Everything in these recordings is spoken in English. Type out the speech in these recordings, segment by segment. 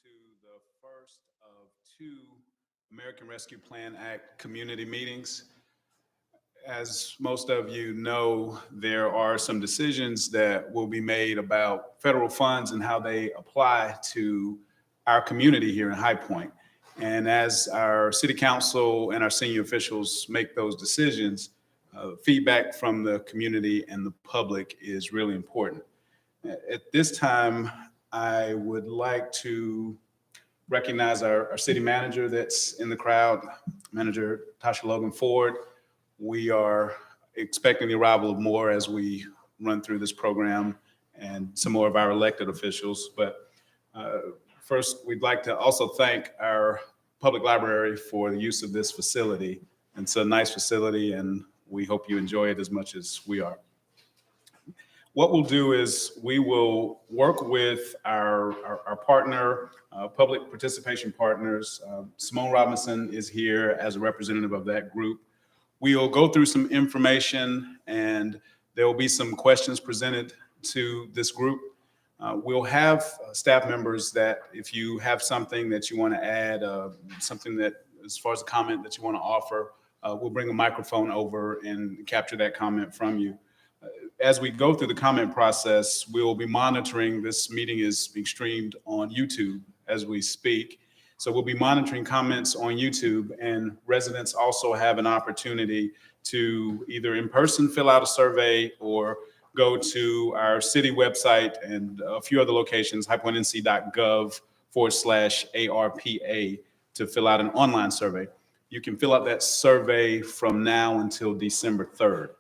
to the first of two American Rescue Plan Act community meetings. As most of you know, there are some decisions that will be made about federal funds and how they apply to our community here in High Point. And as our city council and our senior officials make those decisions, feedback from the community and the public is really important. At this time, I would like to recognize our city manager that's in the crowd, Manager Tasha Logan Ford. We are expecting the arrival of more as we run through this program and some more of our elected officials. But first, we'd like to also thank our public library for the use of this facility. It's a nice facility, and we hope you enjoy it as much as we are. What we'll do is we will work with our partner, public participation partners. Simone Robinson is here as a representative of that group. We'll go through some information, and there will be some questions presented to this group. We'll have staff members that if you have something that you want to add, something that as far as a comment that you want to offer, we'll bring a microphone over and capture that comment from you. As we go through the comment process, we will be monitoring. This meeting is being streamed on YouTube as we speak. So we'll be monitoring comments on YouTube, and residents also have an opportunity to either in person fill out a survey or go to our city website and a few other locations, highpointnc.gov/ARPA, to fill out an online survey. You can fill out that survey from now until December 3rd.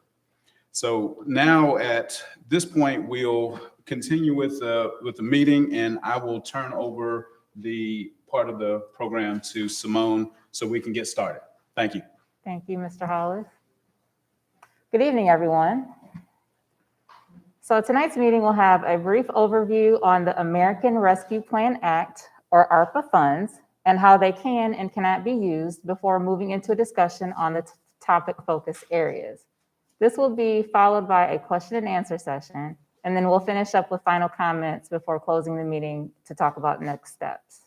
So now at this point, we'll continue with the meeting, and I will turn over the part of the program to Simone so we can get started. Thank you. Thank you, Mr. Hollis. Good evening, everyone. So tonight's meeting will have a brief overview on the American Rescue Plan Act, or ARPA funds, and how they can and cannot be used before moving into a discussion on the topic focus areas. This will be followed by a question and answer session, and then we'll finish up with final comments before closing the meeting to talk about next steps.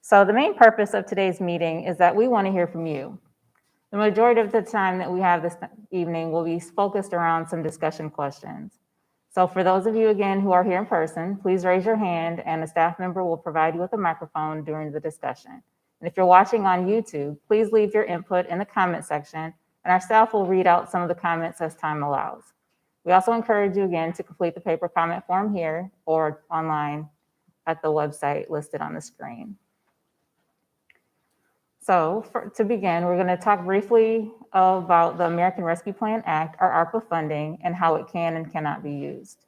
So the main purpose of today's meeting is that we want to hear from you. The majority of the time that we have this evening will be focused around some discussion questions. So for those of you, again, who are here in person, please raise your hand and a staff member will provide you with a microphone during the discussion. And if you're watching on YouTube, please leave your input in the comment section, and our staff will read out some of the comments as time allows. We also encourage you again to complete the paper comment form here or online at the website listed on the screen. So to begin, we're going to talk briefly about the American Rescue Plan Act, or ARPA funding, and how it can and cannot be used.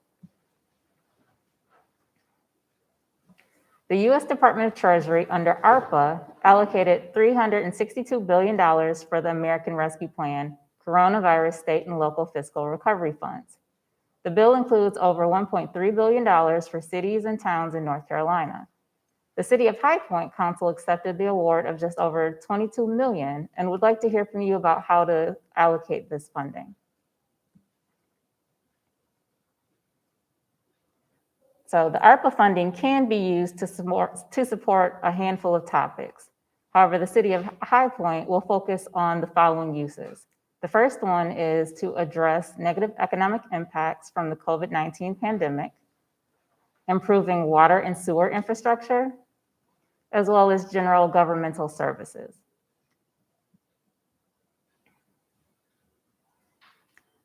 The U.S. Department of Treasury under ARPA allocated $362 billion for the American Rescue Plan, Coronavirus State and Local Fiscal Recovery Funds. The bill includes over $1.3 billion for cities and towns in North Carolina. The City of High Point Council accepted the award of just over $22 million and would like to hear from you about how to allocate this funding. So the ARPA funding can be used to support a handful of topics. However, the City of High Point will focus on the following uses. The first one is to address negative economic impacts from the COVID-19 pandemic, improving water and sewer infrastructure, as well as general governmental services.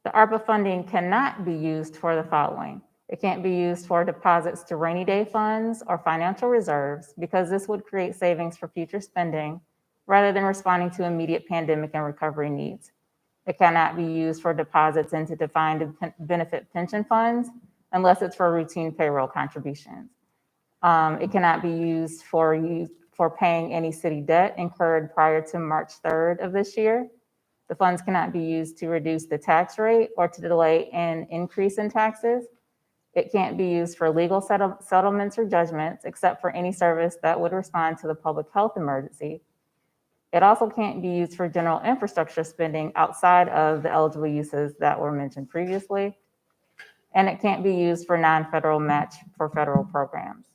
The ARPA funding cannot be used for the following. It can't be used for deposits to rainy day funds or financial reserves because this would create savings for future spending rather than responding to immediate pandemic and recovery needs. It cannot be used for deposits into defined benefit pension funds unless it's for routine payroll contributions. It cannot be used for paying any city debt incurred prior to March 3rd of this year. The funds cannot be used to reduce the tax rate or to delay an increase in taxes. It can't be used for legal settlements or judgments, except for any service that would respond to the public health emergency. It also can't be used for general infrastructure spending outside of the eligible uses that were mentioned previously. and it can't be used for non-federal match for federal programs.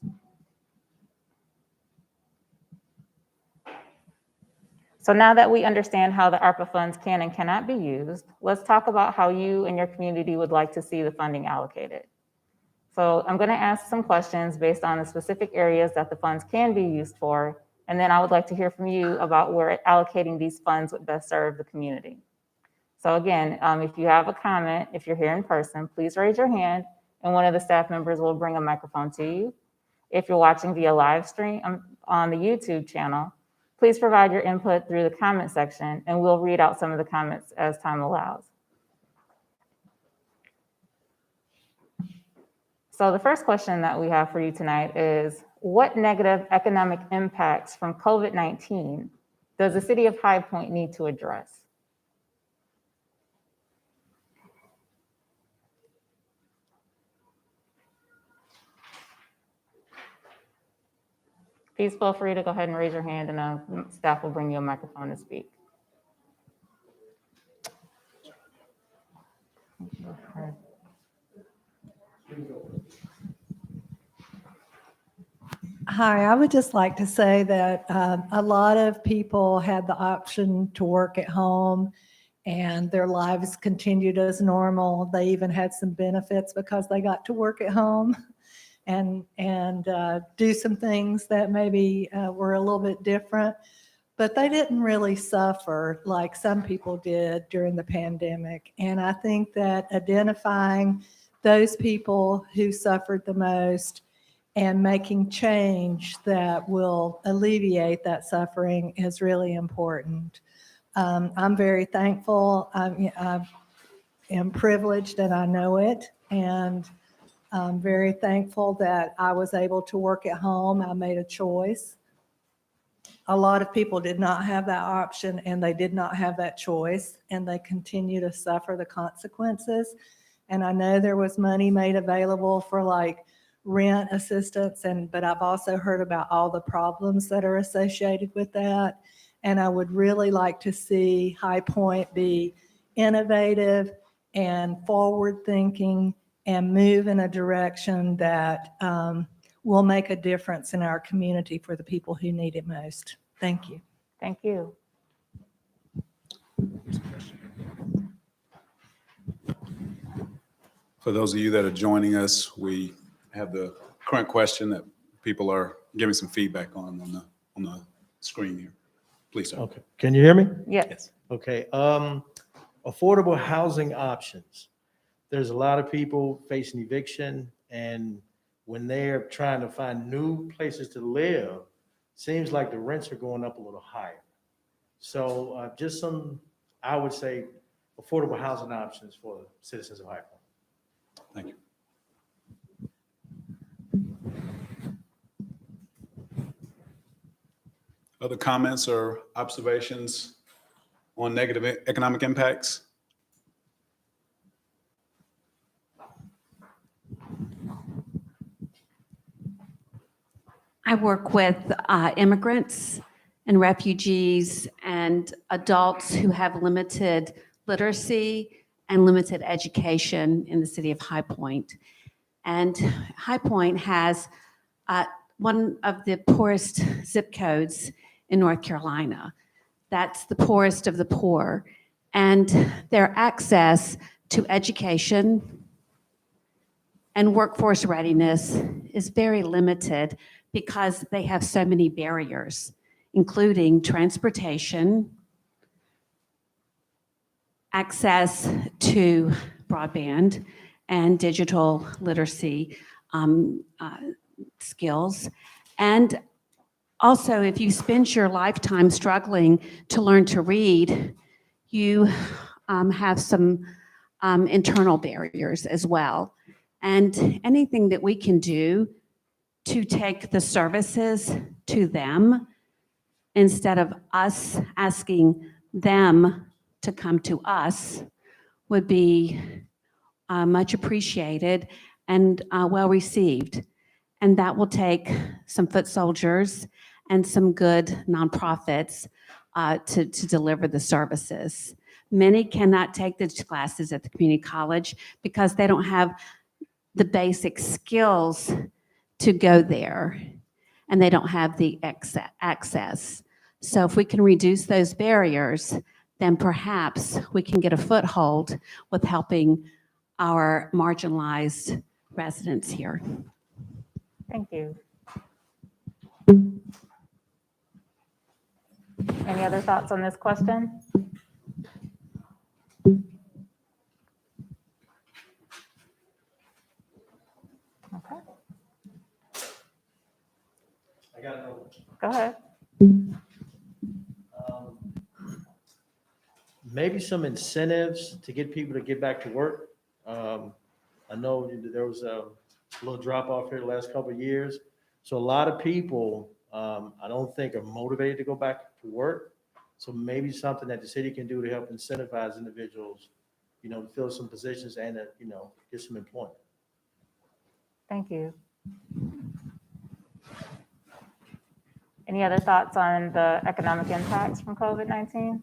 So now that we understand how the ARPA funds can and cannot be used, let's talk about how you and your community would like to see the funding allocated. So I'm going to ask some questions based on the specific areas that the funds can be used for, and then I would like to hear from you about where allocating these funds would best serve the community. So again, if you have a comment, if you're here in person, please raise your hand and one of the staff members will bring a microphone to you. If you're watching via live stream on the YouTube channel, please provide your input through the comment section and we'll read out some of the comments as time allows. So the first question that we have for you tonight is, what negative economic impacts from COVID-19 does the city of High Point need to address? Please feel free to go ahead and raise your hand and staff will bring you a microphone to speak. Hi, I would just like to say that a lot of people had the option to work at home and their lives continued as normal. They even had some benefits because they got to work at home and do some things that maybe were a little bit different, but they didn't really suffer like some people did during the pandemic. And I think that identifying those people who suffered the most and making change that will alleviate that suffering is really important. I'm very thankful. I am privileged and I know it. And I'm very thankful that I was able to work at home. I made a choice. A lot of people did not have that option and they did not have that choice and they continue to suffer the consequences. And I know there was money made available for like rent assistance, but I've also heard about all the problems that are associated with that. And I would really like to see High Point be innovative and forward thinking and move in a direction that will make a difference in our community for the people who need it most. Thank you. Thank you. For those of you that are joining us, we have the current question that people are giving some feedback on the screen here. Please, sir. Okay, can you hear me? Yes. Okay, affordable housing options. There's a lot of people facing eviction, and when they're trying to find new places to live, seems like the rents are going up a little higher. So just some, I would say, affordable housing options for citizens of High Point. Thank you. Other comments or observations on negative economic impacts? I work with immigrants and refugees and adults who have limited literacy and limited education in the city of High Point. And High Point has one of the poorest zip codes in North Carolina. That's the poorest of the poor. And their access to education and workforce readiness is very limited because they have so many barriers, including transportation, access to broadband and digital literacy skills. And also, if you spend your lifetime struggling to learn to read, you have some internal barriers as well. And anything that we can do to take the services to them instead of us asking them to come to us would be much appreciated and well received. And that will take some foot soldiers and some good nonprofits to deliver the services. Many cannot take the classes at the community college because they don't have the basic skills to go there, and they don't have the access. So if we can reduce those barriers, then perhaps we can get a foothold with helping our marginalized residents here. Thank you. Any other thoughts on this question? Okay, I got another one. go ahead. Maybe some incentives to get people to get back to work. I know there was a little drop off here the last couple of years. So a lot of people, I don't think are motivated to go back to work. So maybe something that the city can do to help incentivize individuals, to fill some positions and, get some employment. Thank you. Any other thoughts on the economic impacts from COVID-19?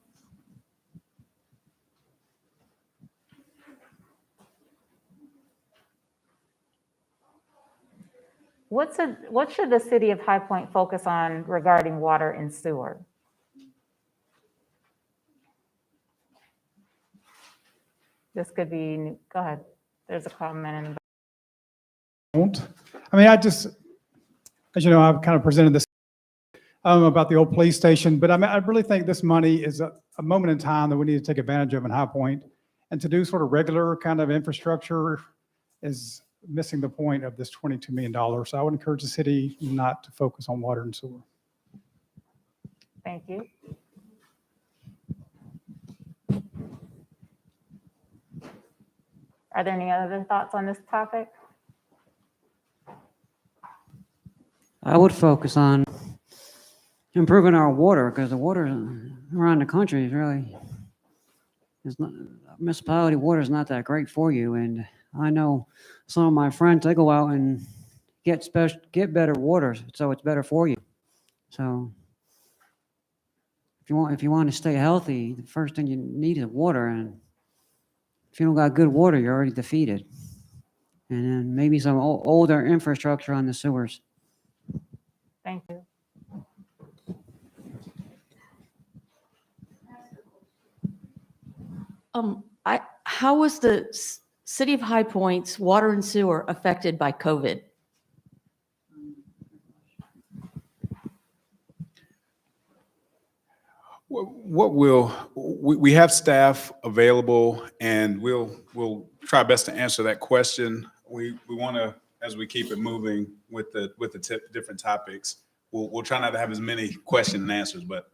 What should the city of High Point focus on regarding water and sewer? This could be, go ahead. There's a comment in. I mean, as you know, I've kind of presented this about the old police station, but I really think this money is a moment in time that we need to take advantage of in High Point, and to do sort of regular kind of infrastructure is missing the point of this $22 million. So I would encourage the city not to focus on water and sewer. Thank you. Are there any other thoughts on this topic? I would focus on improving our water, because the water around the country is really, municipality water is not that great for you. And I know some of my friends, they go out and get better water, so it's better for you. So if you want to stay healthy, the first thing you need is water. And if you don't got good water, you're already defeated. And then maybe some older infrastructure on the sewers. Thank you. How was the city of High Point's water and sewer affected by COVID? We have staff available, and we'll try best to answer that question. We want to, as we keep it moving with the different topics, we'll try not to have as many questions and answers, but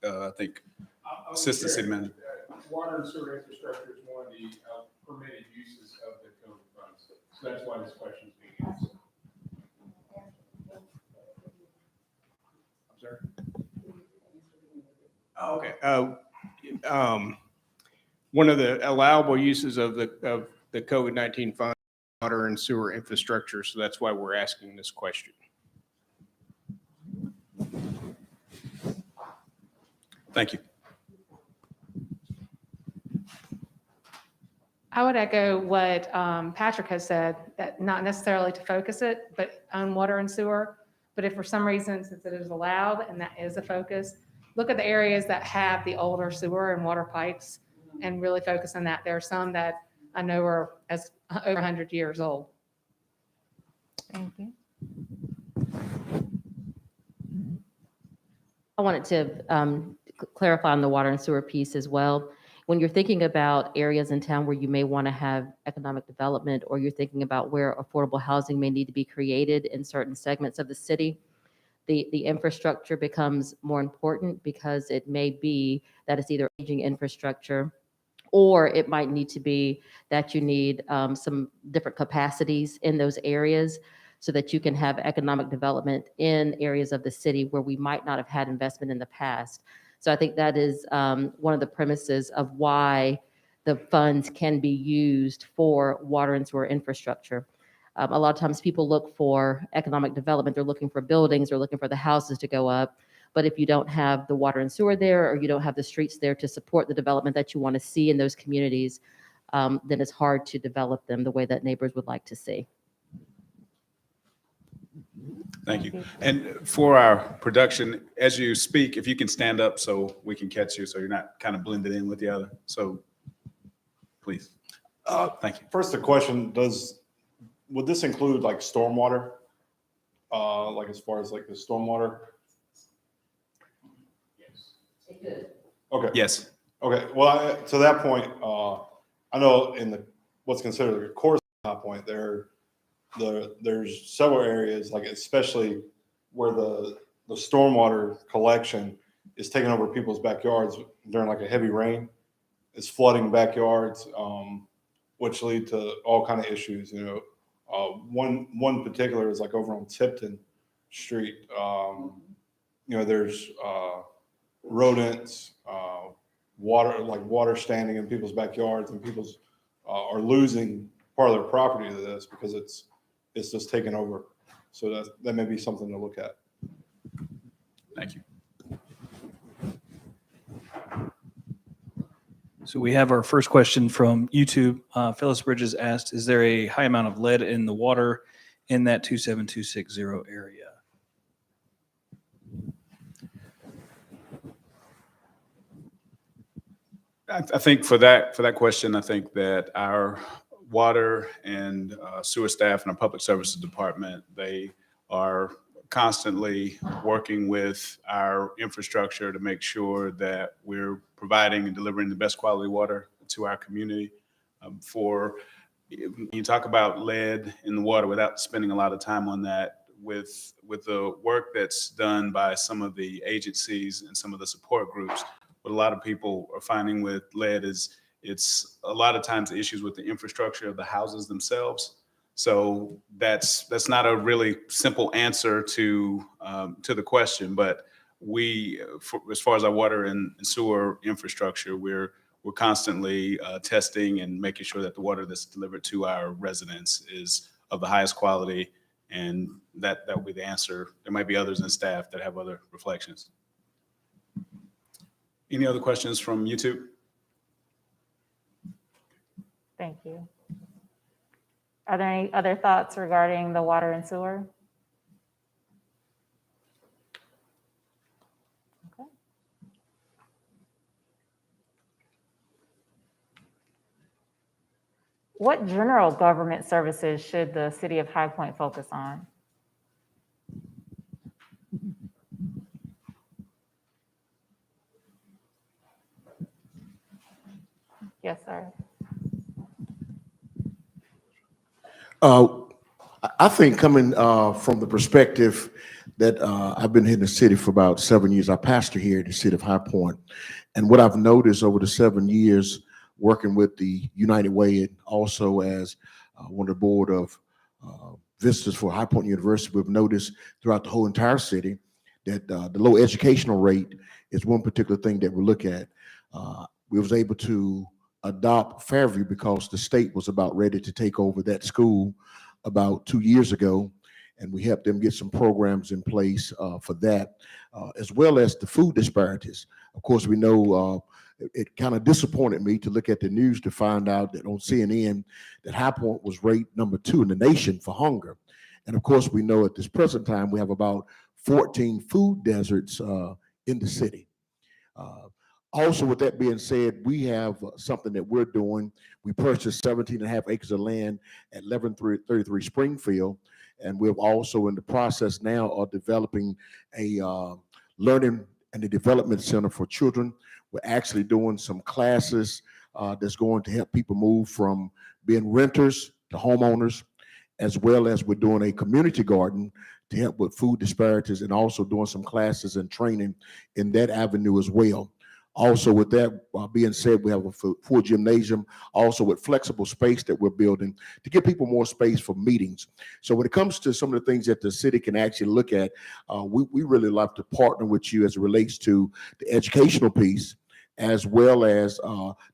I think Assistant City Manager. Water and sewer infrastructure is one of the permitted uses of the COVID funds. So that's why this question is being asked. I'm sorry? Oh, okay. One of the allowable uses of the COVID-19 fund, water and sewer infrastructure. So that's why we're asking this question. Thank you. I would echo what Patrick has said, that not necessarily to focus it, but on water and sewer. But if for some reason, since it is allowed and that is a focus, look at the areas that have the older sewer and water pipes and really focus on that. There are some that I know are over 100 years old. Thank you. I wanted to clarify on the water and sewer piece as well. When you're thinking about areas in town where you may want to have economic development, or you're thinking about where affordable housing may need to be created in certain segments of the city, the infrastructure becomes more important, because it may be that it's either aging infrastructure, or it might need to be that you need some different capacities in those areas so that you can have economic development in areas of the city where we might not have had investment in the past. So I think that is one of the premises of why the funds can be used for water and sewer infrastructure. A lot of times people look for economic development. They're looking for buildings, they're looking for the houses to go up. But if you don't have the water and sewer there, or you don't have the streets there to support the development that you want to see in those communities, then it's hard to develop them the way that neighbors would like to see. Thank you. And for our production, as you speak, if you can stand up so we can catch you, so you're not kind of blended in with the other. So please. Thank you. First, the question, would this include like stormwater? Like as far as like the stormwater? Okay. Yes. Okay. Well, to that point, I know in what's considered the core High Point, there's several areas, like especially where the stormwater collection is taking over people's backyards during like a heavy rain. It's flooding backyards, which lead to all kind of issues. One particular is like over on Tipton Street. There's rodents, water standing in people's backyards, and people's are losing part of their property to this because it's just taken over. So that may be something to look at. Thank you. So we have our first question from YouTube. Phyllis Bridges asked, is there a high amount of lead in the water in that 27260 area? I think for that question, I think that our water and sewer staff and our public services department, they are constantly working with our infrastructure to make sure that we're providing and delivering the best quality water to our community. When you talk about lead in the water, without spending a lot of time on that, with the work that's done by some of the agencies and some of the support groups, what a lot of people are finding with lead is it's a lot of times issues with the infrastructure of the houses themselves. So that's not a really simple answer to the question, but as far as our water and sewer infrastructure, we're constantly testing and making sure that the water that's delivered to our residents is of the highest quality, and that will be the answer. There might be others in staff that have other reflections. Any other questions from YouTube? Thank you. Are there any other thoughts regarding the water and sewer? Okay. What general government services should the city of High Point focus on? Yes, sir. I think coming from the perspective that I've been here in the city for about 7 years, I pastor here in the city of High Point. And what I've noticed over the 7 years working with the United Way and also as one of the board of visitors for High Point University, we've noticed throughout the whole entire city that the low educational rate is one particular thing that we look at. We was able to adopt Fairview because the state was about ready to take over that school about 2 years ago, and we helped them get some programs in place for that, as well as the food disparities. Of course, we know it kind of disappointed me to look at the news to find out that on CNN that High Point was ranked number 2 in the nation for hunger. And of course, we know at this present time we have about 14 food deserts in the city. Also, with that being said, we have something that we're doing. We purchased 17.5 acres of land at 1133 Springfield, and we're also in the process now of developing a learning and a development center for children. We're actually doing some classes that's going to help people move from being renters to homeowners, as well as we're doing a community garden to help with food disparities, and also doing some classes and training in that avenue as well. Also, with that being said, we have a full gymnasium, also with flexible space that we're building to give people more space for meetings. So when it comes to some of the things that the city can actually look at, we really like to partner with you as it relates to the educational piece, as well as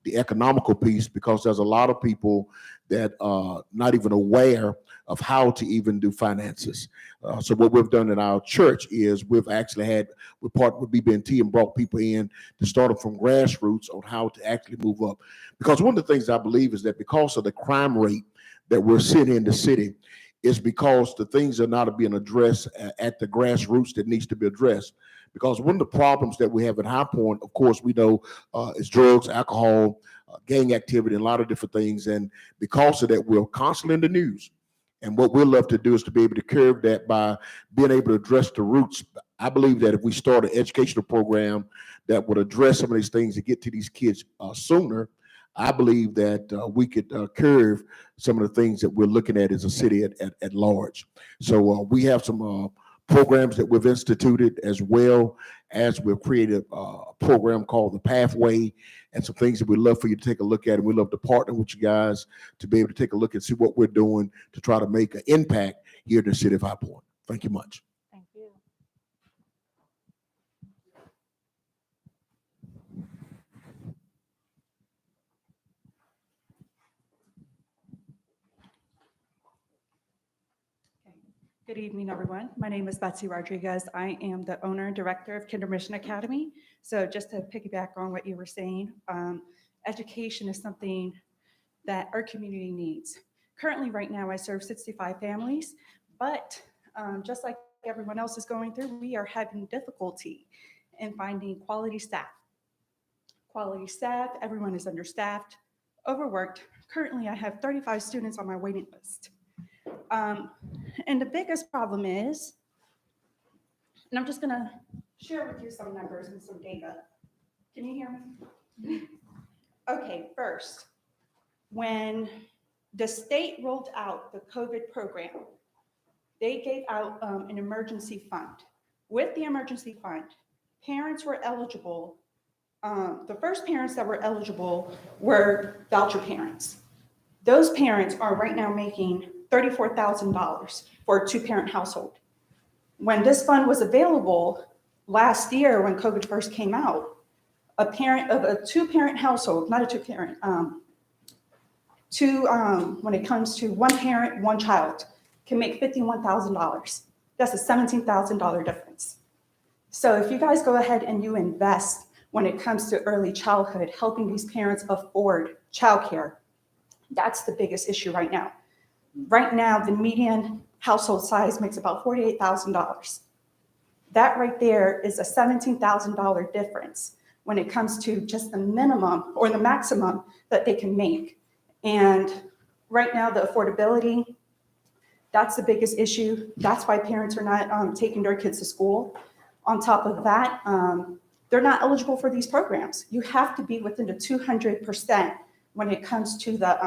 the economical piece, because there's a lot of people that are not even aware of how to even do finances. So what we've done in our church is we've partnered with BB&T and brought people in to start them from grassroots on how to actually move up. Because one of the things I believe is that because of the crime rate that we're seeing in the city, is because the things are not being addressed at the grassroots that needs to be addressed. Because one of the problems that we have at High Point, of course, we know is drugs, alcohol, gang activity, and a lot of different things. And because of that, we're constantly in the news. And what we'd love to do is to be able to curb that by being able to address the roots. I believe that if we start an educational program that would address some of these things and get to these kids sooner, I believe that we could curb some of the things that we're looking at as a city at large. So we have some programs that we've instituted, as well as we've created a program called The Pathway, and some things that we'd love for you to take a look at. And we'd love to partner with you guys to be able to take a look and see what we're doing to try to make an impact here in the city of High Point. Thank you much. Thank you. Good evening, everyone. My name is Betsy Rodriguez. I am the owner and director of Kinder Mission Academy. So just to piggyback on what you were saying, education is something that our community needs. Currently, right now, I serve 65 families, but just like everyone else is going through, we are having difficulty in finding quality staff. Quality staff, everyone is understaffed, overworked. Currently, I have 35 students on my waiting list. And the biggest problem is, and I'm just gonna share with you some numbers and some data. Can you hear me? Okay, first, when the state rolled out the COVID program, they gave out an emergency fund. With the emergency fund, parents were eligible. The first parents that were eligible were voucher parents. Those parents are right now making $34,000 for a two-parent household. When this fund was available last year, when COVID first came out, a parent of a two-parent household, not a two-parent, when it comes to one parent, one child, can make $51,000. That's a $17,000 difference. So if you guys go ahead and you invest when it comes to early childhood, helping these parents afford childcare, that's the biggest issue right now. Right now, the median household size makes about $48,000. That right there is a $17,000 difference when it comes to just the minimum or the maximum that they can make. And right now, the affordability, that's the biggest issue. That's why parents are not taking their kids to school. On top of that, they're not eligible for these programs. You have to be within the 200% when it comes to the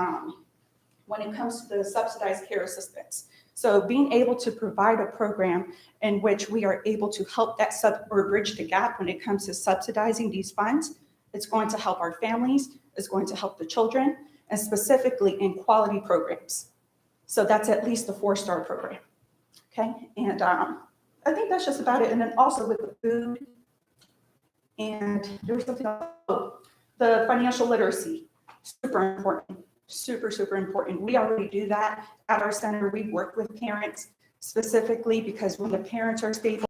subsidized care assistance. So being able to provide a program in which we are able to help that bridge the gap when it comes to subsidizing these funds, it's going to help our families, it's going to help the children, and specifically in quality programs. So that's at least a 4-star program, okay? And I think that's just about it. And then also with the food, and there was something else, the financial literacy, super important. Super, super important. We already do that at our center. We work with parents specifically because when the parents are stable,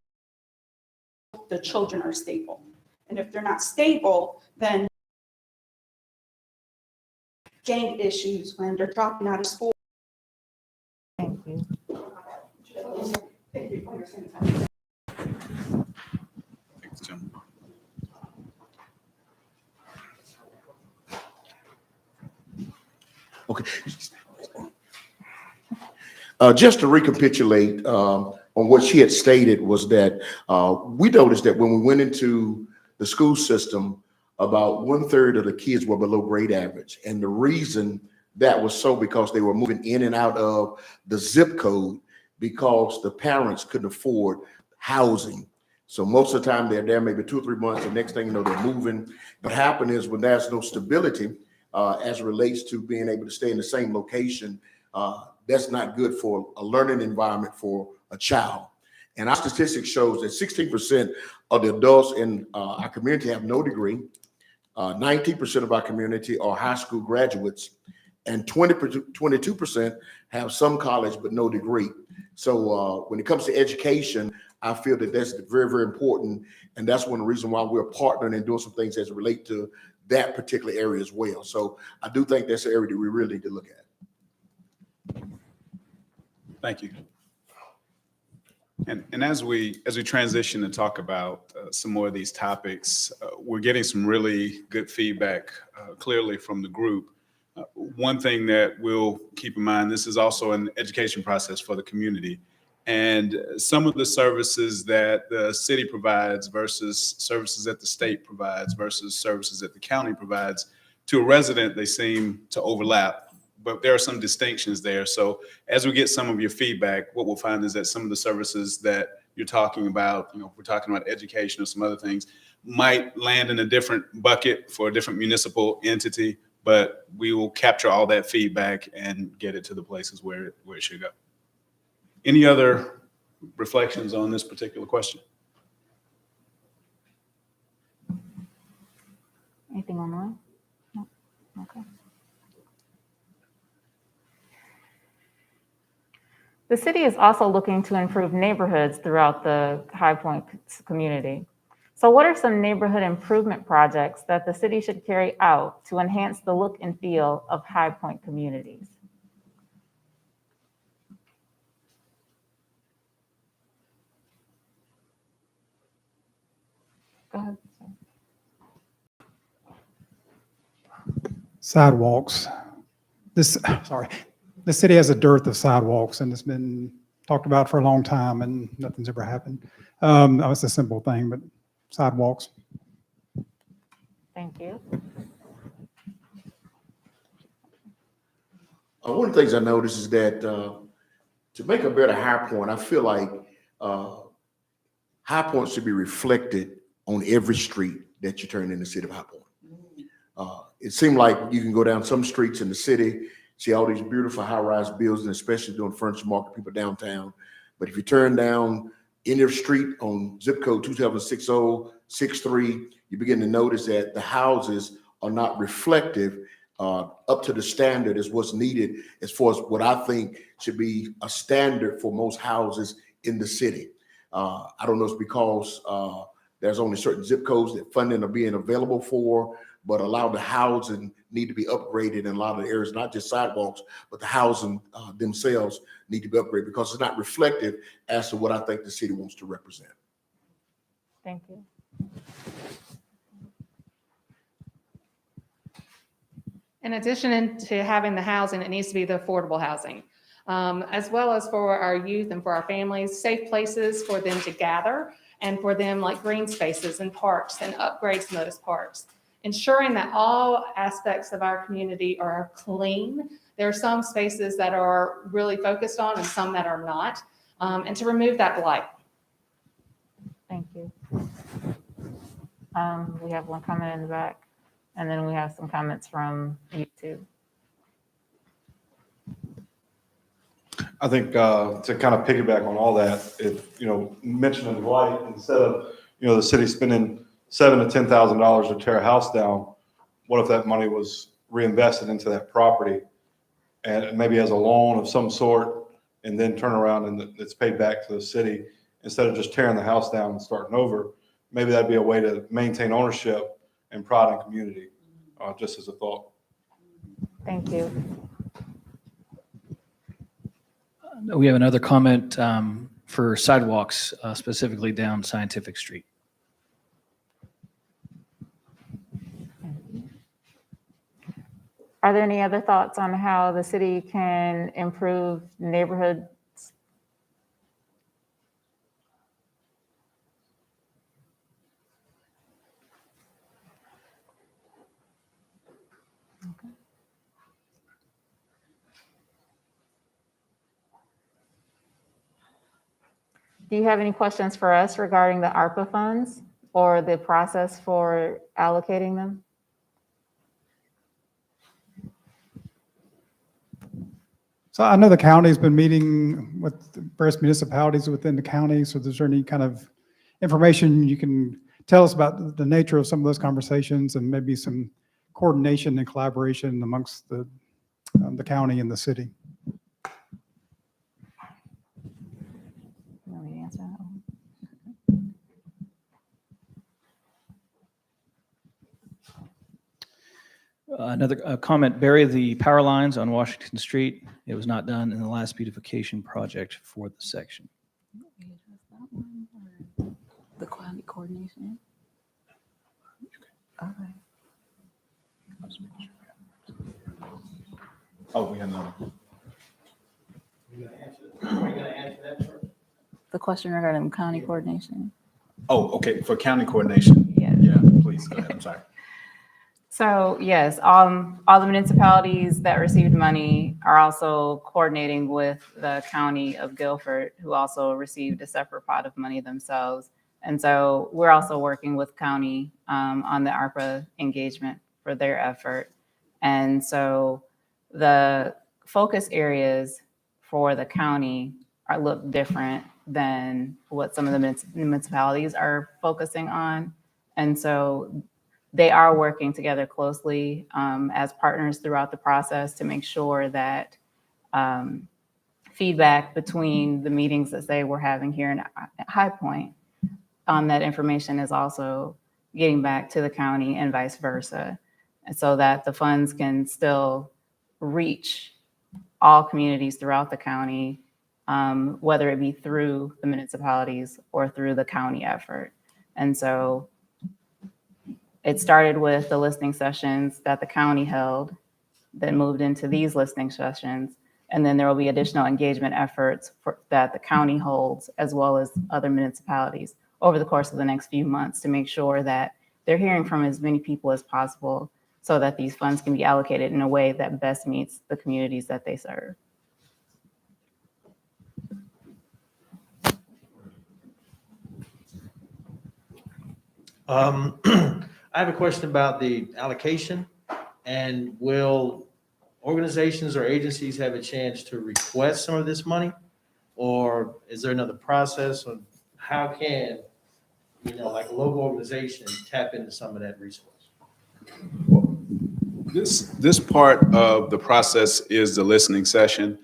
the children are stable. And if they're not stable, then gang issues when they're dropping out of school. Thank you. Thank you for your time. Thanks, Jim. Okay. Just to recapitulate on what she had stated was that we noticed that when we went into the school system, about 1/3 of the kids were below grade average. And the reason that was so because they were moving in and out of the zip code because the parents couldn't afford housing. So most of the time they're there maybe 2 or 3 months. The next thing you know, they're moving. What happened is when there's no stability, as it relates to being able to stay in the same location, that's not good for a learning environment for a child. And our statistics shows that 16% of the adults in our community have no degree. 19% of our community are high school graduates, and 22% have some college but no degree. So when it comes to education, I feel that that's very, very important. And that's one of the reasons why we're partnering and doing some things as it relate to that particular area as well. So I do think that's an area that we really need to look at. Thank you. And as we transition to talk about some more of these topics, we're getting some really good feedback clearly from the group. One thing that we'll keep in mind, this is also an education process for the community. And some of the services that the city provides versus services that the state provides versus services that the county provides, to a resident, they seem to overlap, but there are some distinctions there. So as we get some of your feedback, what we'll find is that some of the services that you're talking about, if we're talking about education or some other things, might land in a different bucket for a different municipal entity, but we will capture all that feedback and get it to the places where it should go. Any other reflections on this particular question? Anything online? No? Okay. The city is also looking to improve neighborhoods throughout the High Point community. So what are some neighborhood improvement projects that the city should carry out to enhance the look and feel of High Point communities? Go ahead. Sidewalks. The city has a dearth of sidewalks, and it's been talked about for a long time, and nothing's ever happened. It's a simple thing, but sidewalks. Thank you. One of the things I noticed is that to make a better High Point, I feel like High Point should be reflected on every street that you turn in the city of High Point. It seemed like you can go down some streets in the city, see all these beautiful high-rise buildings, especially during furniture market, people downtown. But if you turn down any street on zip code 276063, you begin to notice that the houses are not reflective up to the standard as what's needed as far as what I think should be a standard for most houses in the city. I don't know if it's because there's only certain zip codes that funding are being available for, but a lot of the housing need to be upgraded in a lot of the areas, not just sidewalks, but the housing themselves need to be upgraded because it's not reflective as to what I think the city wants to represent. Thank you. In addition to having the housing, it needs to be the affordable housing, as well as for our youth and for our families, safe places for them to gather and for them like green spaces and parks and upgrades in those parks. Ensuring that all aspects of our community are clean. There are some spaces that are really focused on and some that are not, and to remove that blight. Thank you. We have one comment in the back, and then we have some comments from YouTube. I think to kind of piggyback on all that, if, mentioning blight, instead of, the city spending $7,000 to $10,000 to tear a house down, what if that money was reinvested into that property and maybe as a loan of some sort, and then turn around and it's paid back to the city instead of just tearing the house down and starting over? Maybe that'd be a way to maintain ownership and pride in community, just as a thought. Thank you. We have another comment for sidewalks, specifically down Scientific Street. Are there any other thoughts on how the city can improve neighborhoods? Okay. Do you have any questions for us regarding the ARPA funds or the process for allocating them? So I know the county's been meeting with various municipalities within the county. So is there any kind of information you can tell us about the nature of some of those conversations and maybe some coordination and collaboration amongst the county and the city. You want me to answer that one? Another comment, bury the power lines on Washington Street. It was not done in the last beautification project for the section. The quality coordination. Okay. Oh, we got another. The question regarding county coordination. Oh, okay, for county coordination. Yeah. Yeah, please, go ahead, I'm sorry. So yes, all the municipalities that received money are also coordinating with the county of Guilford, who also received a separate pot of money themselves. And so we're also working with county on the ARPA engagement for their effort. And so the focus areas for the county look different than what some of the municipalities are focusing on. And so they are working together closely as partners throughout the process to make sure that feedback between the meetings that they were having here in High Point on that information is also getting back to the county and vice versa, and so that the funds can still reach all communities throughout the county, whether it be through the municipalities or through the county effort. And so it started with the listening sessions that the county held, then moved into these listening sessions, and then there will be additional engagement efforts that the county holds, as well as other municipalities over the course of the next few months to make sure that they're hearing from as many people as possible so that these funds can be allocated in a way that best meets the communities that they serve. I have a question about the allocation, and will organizations or agencies have a chance to request some of this money? Or is there another process of how can, like a local organization tap into some of that resource? This part of the process is the listening session.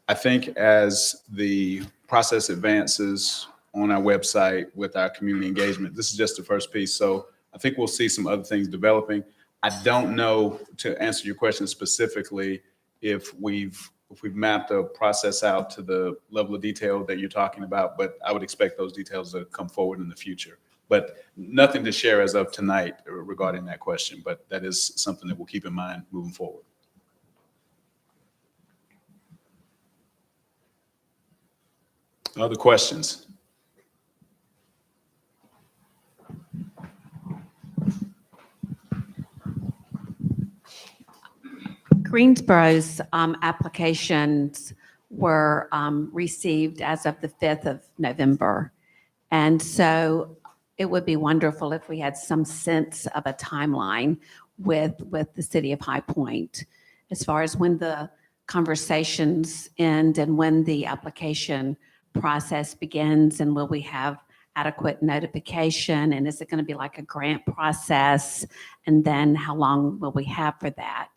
I think as the process advances on our website with our community engagement, this is just the first piece. So I think we'll see some other things developing. I don't know, to answer your question specifically, if we've mapped a process out to the level of detail that you're talking about, but I would expect those details to come forward in the future. But nothing to share as of tonight regarding that question, but that is something that we'll keep in mind moving forward. Other questions? Greensboro's applications were received as of the 5th of November. And so it would be wonderful if we had some sense of a timeline with the city of High Point as far as when the conversations end and when the application process begins, and will we have adequate notification, and is it going to be like a grant process, and then how long will we have for that?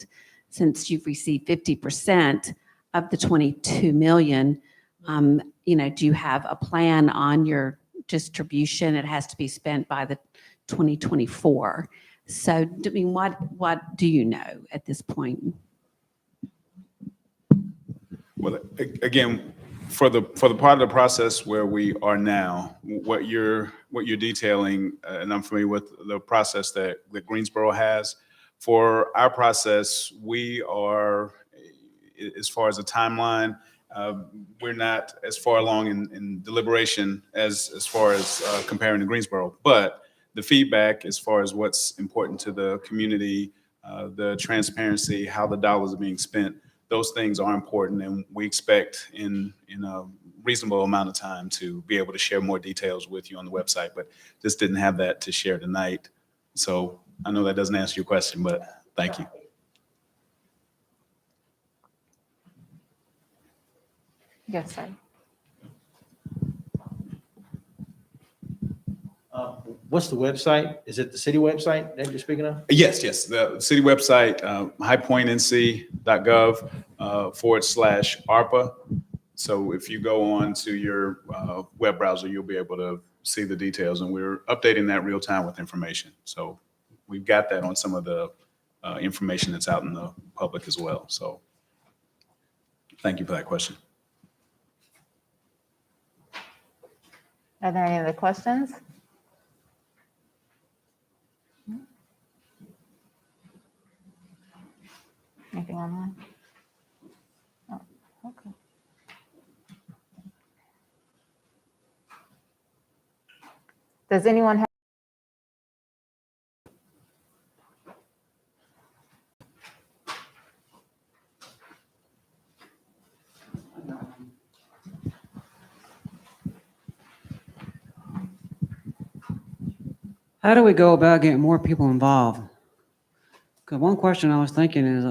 Since you've received 50% of the 22 million, do you have a plan on your distribution? It has to be spent by the 2024. So, I mean, what do you know at this point? Well, again, for the part of the process where we are now, what you're detailing, and I'm familiar with the process that Greensboro has. For our process, we are, as far as a timeline, we're not as far along in deliberation as far as comparing to Greensboro. But the feedback as far as what's important to the community, the transparency, how the dollars are being spent, those things are important, and we expect in a reasonable amount of time to be able to share more details with you on the website, but just didn't have that to share tonight. So I know that doesn't answer your question, but thank you. Yes, sir. What's the website? Is it the city website that you're speaking of? Yes, yes, the city website, highpointnc.gov /ARPA. So if you go on to your web browser, you'll be able to see the details, and we're updating that real time with information. So we've got that on some of the information that's out in the public as well. So thank you for that question. Are there any other questions? Anything online? Oh, okay. Does anyone have? How do we go about getting more people involved? Because one question I was thinking is,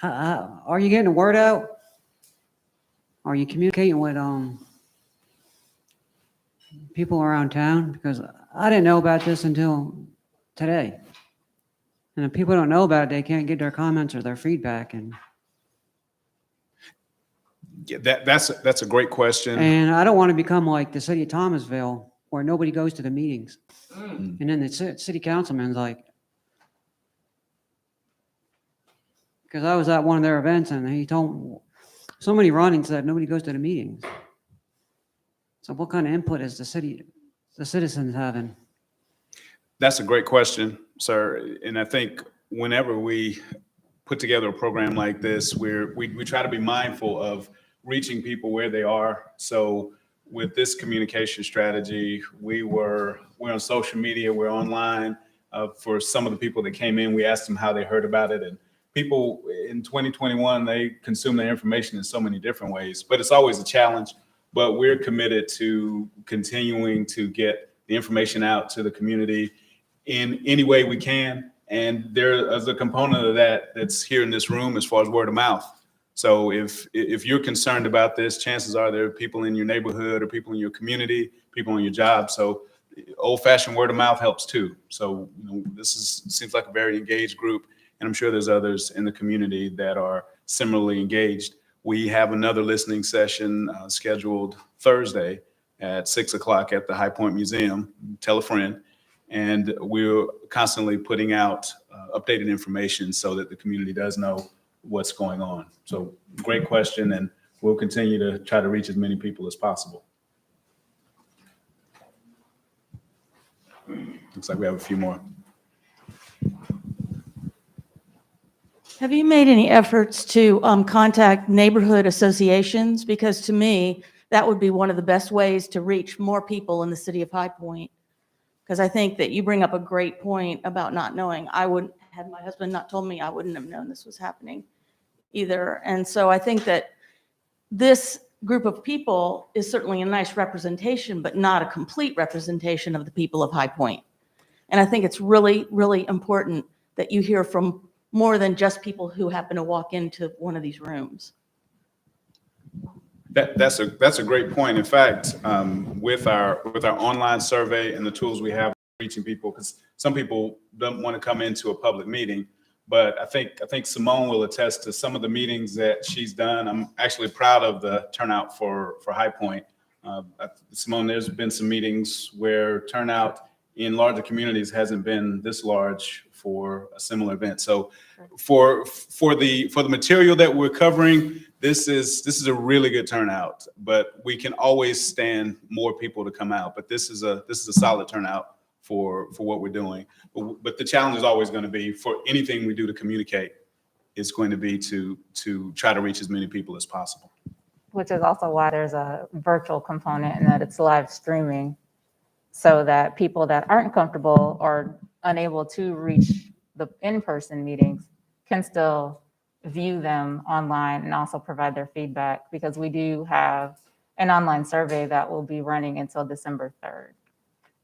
are you getting the word out? Are you communicating with people around town? Because I didn't know about this until today. And if people don't know about it, they can't get their comments or their feedback. And Yeah, that's a great question. I don't want to become like the city of Thomasville, where nobody goes to the meetings. And then the city councilman's like, because I was at one of their events and he told so many runnings that nobody goes to the meetings. So what kind of input is the citizens having? That's a great question, sir. And I think whenever we put together a program like this, we try to be mindful of reaching people where they are. So with this communication strategy, we're on social media, we're online. For some of the people that came in, we asked them how they heard about it. And people in 2021, they consume their information in so many different ways, but it's always a challenge. But we're committed to continuing to get the information out to the community in any way we can. And there is a component of that that's here in this room as far as word of mouth. So if you're concerned about this, chances are there are people in your neighborhood or people in your community, people on your job. So old-fashioned word of mouth helps too. So seems like a very engaged group, and I'm sure there's others in the community that are similarly engaged. We have another listening session scheduled Thursday at 6 o'clock at the High Point Museum. Tell a friend. And we're constantly putting out updated information so that the community does know what's going on. So great question, and we'll continue to try to reach as many people as possible. Looks like we have a few more. Have you made any efforts to contact neighborhood associations? Because to me, that would be one of the best ways to reach more people in the city of High Point. Because I think that you bring up a great point about not knowing. Had my husband not told me, I wouldn't have known this was happening either. And so I think that this group of people is certainly a nice representation, but not a complete representation of the people of High Point. And I think it's really, really important that you hear from more than just people who happen to walk into one of these rooms. That's a great point. In fact, with our online survey and the tools we have reaching people, because some people don't want to come into a public meeting, but I think Simone will attest to some of the meetings that she's done. I'm actually proud of the turnout for High Point. Simone, there's been some meetings where turnout in larger communities hasn't been this large for a similar event. So for the material that we're covering, this is a really good turnout, but we can always stand more people to come out. But this is a solid turnout for what we're doing. But the challenge is always going to be, for anything we do to communicate, it's going to be to try to reach as many people as possible. Which is also why there's a virtual component and that it's live streaming, so that people that aren't comfortable or unable to reach the in-person meetings can still view them online and also provide their feedback, because we do have an online survey that will be running until December 3rd.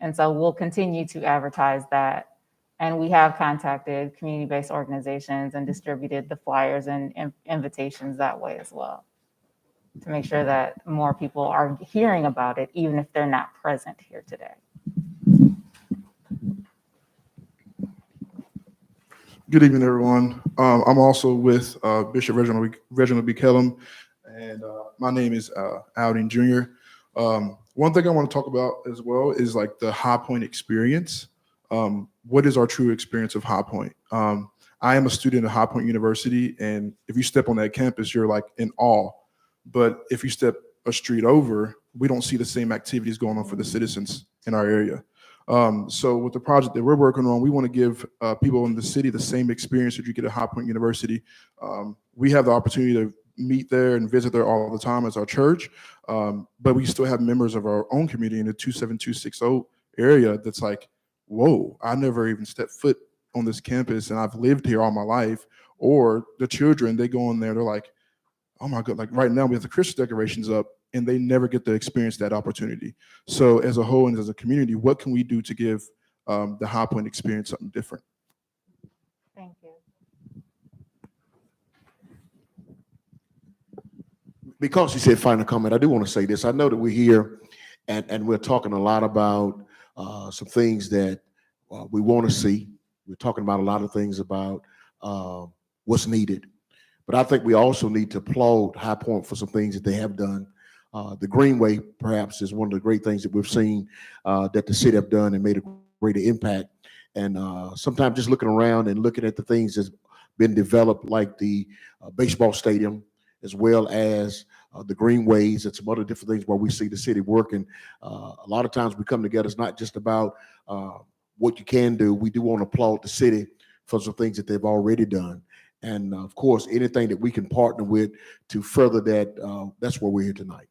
And so we'll continue to advertise that. And we have contacted community-based organizations and distributed the flyers and invitations that way as well, to make sure that more people are hearing about it, even if they're not present here today. Good evening, everyone. I'm also with Bishop Reginald B. Kellum, and my name is Aldine Jr. One thing I want to talk about as well is like the High Point experience. What is our true experience of High Point? I am a student at High Point University, and if you step on that campus, you're like in awe. But if you step a street over, we don't see the same activities going on for the citizens in our area. So with the project that we're working on, we want to give people in the city the same experience that you get at High Point University. We have the opportunity to meet there and visit there all the time as our church, but we still have members of our own community in the 27260 area that's like, whoa, I never even stepped foot on this campus and I've lived here all my life. Or the children, they go in there, they're like, oh my God, like right now we have the Christmas decorations up and they never get to experience that opportunity. So as a whole and as a community, what can we do to give the High Point experience something different? Thank you. Because you said final comment, I do want to say this. I know that we're here and we're talking a lot about some things that we want to see. We're talking about a lot of things about what's needed. But I think we also need to applaud High Point for some things that they have done. The Greenway, perhaps, is one of the great things that we've seen that the city have done and made a greater impact. And sometimes just looking around and looking at the things that's been developed, like the baseball stadium, as well as the greenways and some other different things where we see the city working. A lot of times we come together, it's not just about what you can do. We do want to applaud the city for some things that they've already done. And of course, anything that we can partner with to further that, that's where we're here tonight.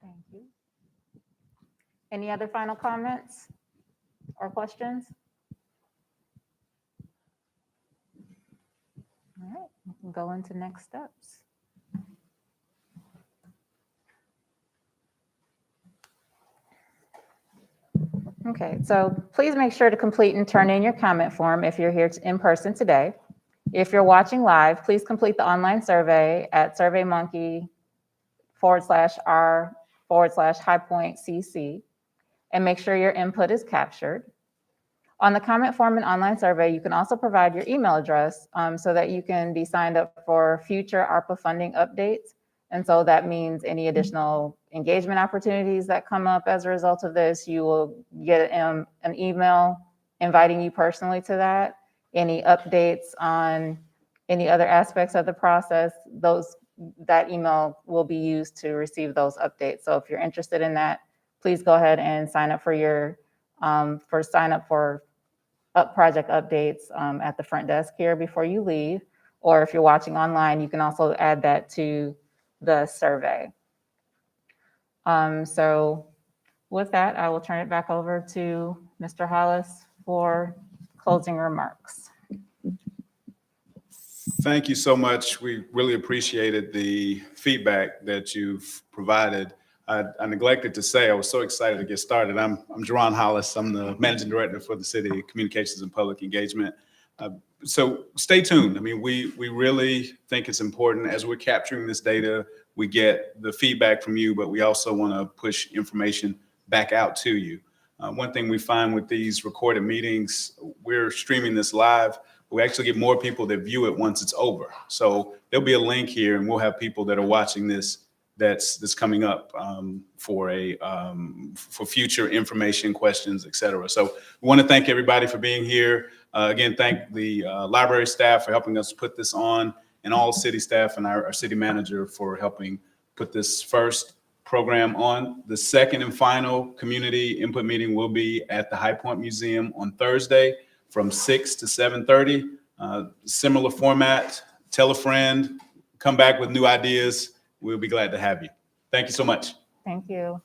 Thank you. Any other final comments or questions? All right, we can go into next steps. Okay, so please make sure to complete and turn in your comment form if you're here in person today. If you're watching live, please complete the online survey at surveymonkey/r/highpointcc and make sure your input is captured. On the comment form and online survey, you can also provide your email address so that you can be signed up for future ARPA funding updates. And so that means any additional engagement opportunities that come up as a result of this, you will get an email inviting you personally to that. Any updates on any other aspects of the process, that email will be used to receive those updates. So if you're interested in that, please go ahead and sign up for your project updates at the front desk here before you leave. Or if you're watching online, you can also add that to the survey. So with that, I will turn it back over to Mr. Hollis for closing remarks. Thank you so much. We really appreciated the feedback that you've provided. I neglected to say, I was so excited to get started. I'm Jerron Hollis. I'm the Managing Director for the City Communications and Public Engagement. So stay tuned. I mean, we really think it's important as we're capturing this data, we get the feedback from you, but we also want to push information back out to you. One thing we find with these recorded meetings, we're streaming this live. We actually get more people that view it once it's over. So there'll be a link here and we'll have people that are watching this that's coming up for future information, questions, et cetera. So we want to thank everybody for being here. Again, thank the library staff for helping us put this on, and all city staff and our city manager for helping put this first program on. The second and final community input meeting will be at the High Point Museum on Thursday from 6 to 7:30. Similar format, tell a friend, come back with new ideas. We'll be glad to have you. Thank you so much. Thank you.